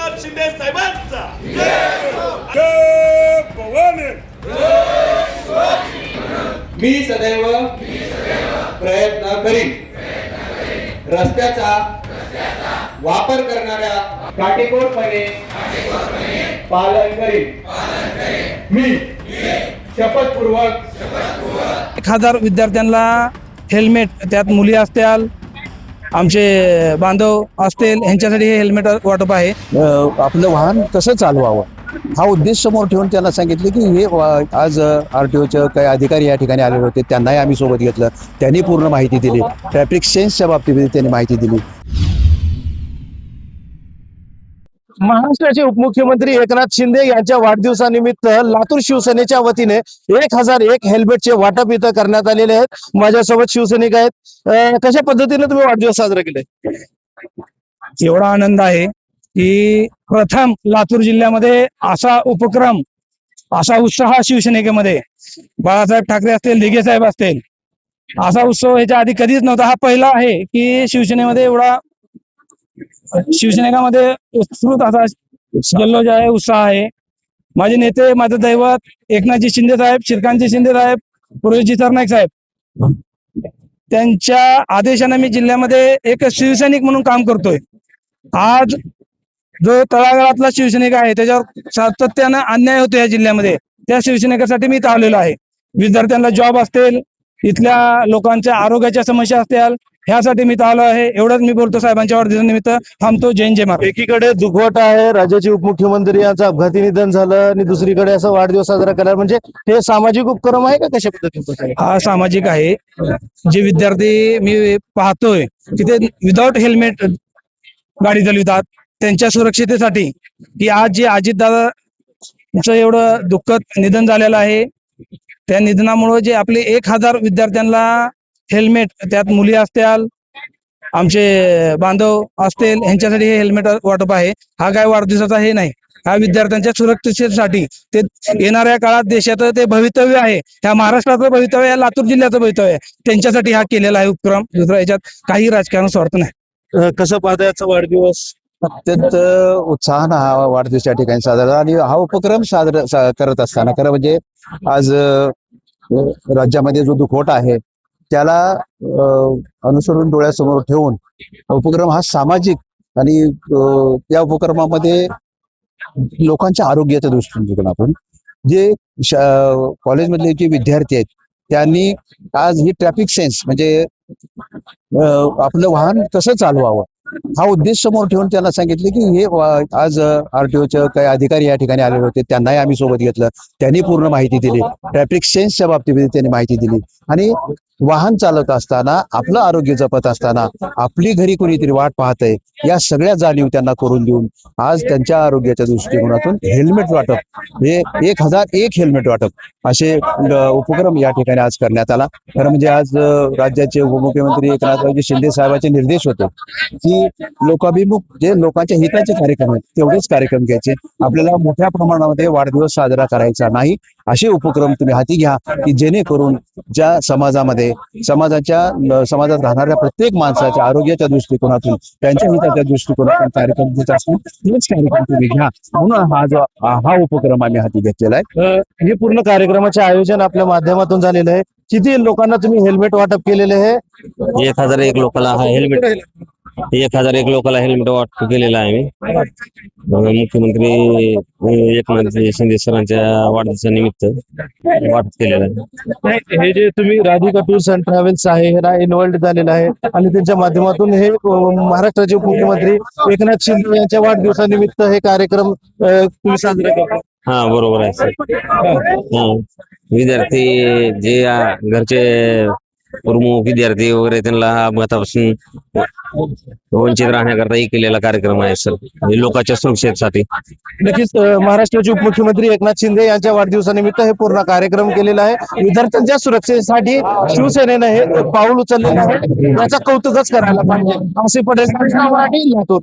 एकनाथ शिंदे साहेबांचा मी सदैव प्रयत्न करीन रस्त्याचा वापर करणाऱ्या काटेकोरपणे पालन करीन। मी शपथपूर्वक 1000 विद्यार्थ्यांना हेल्मेट, त्यात मुली असतील, आमचे बांधव असतील, यांच्यासाठी हे हेल्मेट वाटप आहे। आपलं वाहन कसं चालवावं हा उद्देश समोर ठेवून त्यांना सांगितले की हे आज RTOचे काही अधिकारी या ठिकाणी आलेले होते, त्यांनाही आम्ही सोबत घेतलं, त्यांनी पूर्ण माहिती दिली, ट्रॅफिक सेन्सच्या बाबतीमध्ये त्यांनी माहिती दिली। महाराष्ट्राचे उपमुख्यमंत्री एकनाथ शिंदे यांच्या वाढदिवसानिमित्त लातूर शिवसेनेच्या वतीने 1001 हेल्मेटचे वाटप इथं करण्यात आलेले आहेत। माझ्यासोबत शिवसैनिक आहेत। कशा पद्धतीने तुम्ही वाढदिवस साजरा केलाय? एवढा आनंद आहे की प्रथम लातूर जिल्ह्यामध्ये असा उपक्रम, असा उत्साह शिवसेनेमध्ये, बाळासाहेब ठाकरे असतील, दिघे साहेब असतील, असा उत्सव ह्याच्या आधी कधीच नव्हता। हा पहिला आहे की शिवसेनेमध्ये एवढा, शिवसैनिकांमध्ये उत्स्फूर्त असा जल्लोष आहे, उत्साह आहे। माझे नेते, माझं दैवत एकनाथजी शिंदे साहेब, श्रीकांतजी शिंदे साहेब, पुरोहितजी सरनाईक साहेब, त्यांच्या आदेशाने मी जिल्ह्यामध्ये एक शिवसैनिक म्हणून काम करतोय। आज जो तळागाळातला शिवसैनिक आहे त्याच्यावर सातत्यानं अन्याय होतो या जिल्ह्यामध्ये, त्या शिवसैनिकासाठी मी इथं आलेलो आहे। विद्यार्थ्यांना जॉब असतील, इथल्या लोकांच्या आरोग्याच्या समस्या असतील, ह्यासाठी मी इथं आलो आहे। एवढंच मी बोलतो। साहेबांच्या वाढदिवसानिमित्त थांबतो। जय हिंद, जय महाराष्ट्र। एकीकडे दुखवट आहे, राज्याचे उपमुख्यमंत्री यांचं अपघाती निधन झालं आणि दुसरीकडे असं वाढदिवस साजरा करायला, म्हणजे हे सामाजिक उपक्रम आहे का कशा पद्धतीने? हा सामाजिक आहे। जे विद्यार्थी मी पाहतोय तिथे विदाउट हेल्मेट गाडी चालवितात, त्यांच्या सुरक्षितेसाठी की आज जे अजितदादांचं एवढं दुःखद निधन झालेलं आहे, त्या निधनामुळे जे आपले 1000 विद्यार्थ्यांना हेल्मेट, त्यात मुली असतील, आमचे बांधव असतील, यांच्यासाठी हे हेल्मेट वाटप आहे। हा काय वाढदिवसाचा हे नाही, हा विद्यार्थ्यांच्या सुरक्षिततेसाठी, ते येणाऱ्या काळात देशाचं ते भवितव्य आहे, ह्या महाराष्ट्राचं भवितव्य आहे, लातूर जिल्ह्याचं भवितव्य आहे, त्यांच्यासाठी हा केलेला आहे उपक्रम। दुसरा याच्यात काही राजकारण स्वार्थ नाही। कसं पाहता याचा वाढदिवस? अत्यंत उत्साहानं हा वाढदिवस या ठिकाणी साजरा, आणि हा उपक्रम करत असताना खरं म्हणजे आज राज्यामध्ये जो दुखवटा आहे त्याला अनुसरून डोळ्यासमोर ठेवून उपक्रम हा सामाजिक, आणि त्या उपक्रमामध्ये लोकांच्या आरोग्याच्या दृष्टिकोनातून जे कॉलेजमधले जे विद्यार्थी आहेत त्यांनी आज ही ट्रॅफिक सेन्स, म्हणजे आपलं वाहन कसं चालवावं हा उद्देश समोर ठेवून त्यांना सांगितले की हे आज RTOचे काही अधिकारी या ठिकाणी आलेले होते, त्यांनाही आम्ही सोबत घेतलं, त्यांनी पूर्ण माहिती दिली, ट्रॅफिक सेन्सच्या बाबतीमध्ये त्यांनी माहिती दिली। आणि वाहन चालवत असताना, आपलं आरोग्य जपत असताना, आपली घरी कोणीतरी वाट पाहतंय, या सगळ्या जाणीव त्यांना करून देऊन आज त्यांच्या आरोग्याच्या दृष्टिकोनातून हेल्मेट वाटप, हे 1001 हेल्मेट वाटप असे उपक्रम या ठिकाणी आज करण्यात आला। खरं म्हणजे आज राज्याचे उपमुख्यमंत्री एकनाथरावजी शिंदे साहेबांचे निर्देश होते की लोकाभिमुख जे लोकांच्या हिताचे कार्यक्रम आहेत तेवढेच कार्यक्रम घ्यायचे, आपल्याला मोठ्या प्रमाणामध्ये वाढदिवस साजरा करायचा नाही, असे उपक्रम तुम्ही हाती घ्या की जेणेकरून ज्या समाजात राहणाऱ्या प्रत्येक माणसाच्या आरोग्याच्या दृष्टिकोनातून, त्यांच्या हिताच्या दृष्टिकोनातून कार्यक्रम घेत असतील तेच कार्यक्रम तुम्ही घ्या, म्हणून हा उपक्रम आम्ही हाती घेतलेला आहे। हे पूर्ण कार्यक्रमाचे आयोजन आपल्या माध्यमातून झालेलं आहे। किती लोकांना तुम्ही हेल्मेट वाटप केलेले आहे? 1001 लोकांना हा हेल्मेट, 1001 लोकांना हेल्मेट वाटप केलेला आहे मी। मुख्यमंत्री एकनाथ शिंदे सरांच्या वाढदिवसानिमित्त वाटप केलेलं आहे। हे जे तुम्ही राधिका टूर्स अँड ट्रॅव्हल्स आहे ह्याला इन्व्हॉल्ड झालेलं आहे, आणि त्यांच्या माध्यमातून हे महाराष्ट्राचे उपमुख्यमंत्री एकनाथ शिंदे यांच्या वाढदिवसानिमित्त हे कार्यक्रम तुम्ही साजरा करता? हा बरोबर आहे सर। विद्यार्थी जे घरचे प्रमुख विद्यार्थी वगैरे त्यांना अपघातापासून वंचित राहण्याकरता केलेला कार्यक्रम आहे सर, लोकांच्या सुरक्षेसाठी। नक्कीच महाराष्ट्राचे उपमुख्यमंत्री एकनाथ शिंदे यांच्या वाढदिवसानिमित्त हे पूर्ण कार्यक्रम केलेला आहे। विद्यार्थ्यांच्या सुरक्षेसाठी शिवसेनेने हे पाऊल उचललेलं आहे, याचा कौतुकच करायला पाहिजे। आसिफ पटेल, लातूर।